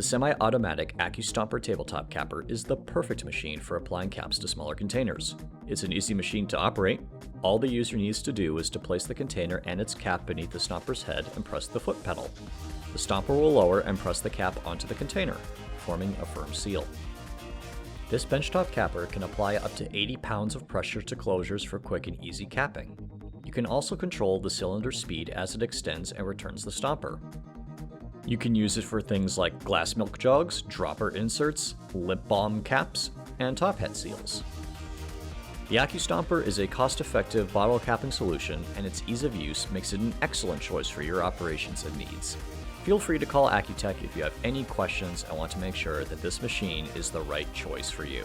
The semi-automatic AccuStomper tabletop capper is the perfect machine for applying caps to smaller containers. It's an easy machine to operate. All the user needs to do is to place the container and its cap beneath the stomper's head and press the foot pedal. The stomper will lower and press the cap onto the container, forming a firm seal. This benchtop capper can apply up to 80 pounds of pressure to closures for quick and easy capping. You can also control the cylinder speed as it extends and returns the stomper. You can use it for things like glass milk jugs, dropper inserts, lip balm caps, and top hat seals. The AccuStomper is a cost-effective bottle capping solution, and its ease of use makes it an excellent choice for your operations and needs. Feel free to call Accutek if you have any questions and want to make sure that this machine is the right choice for you.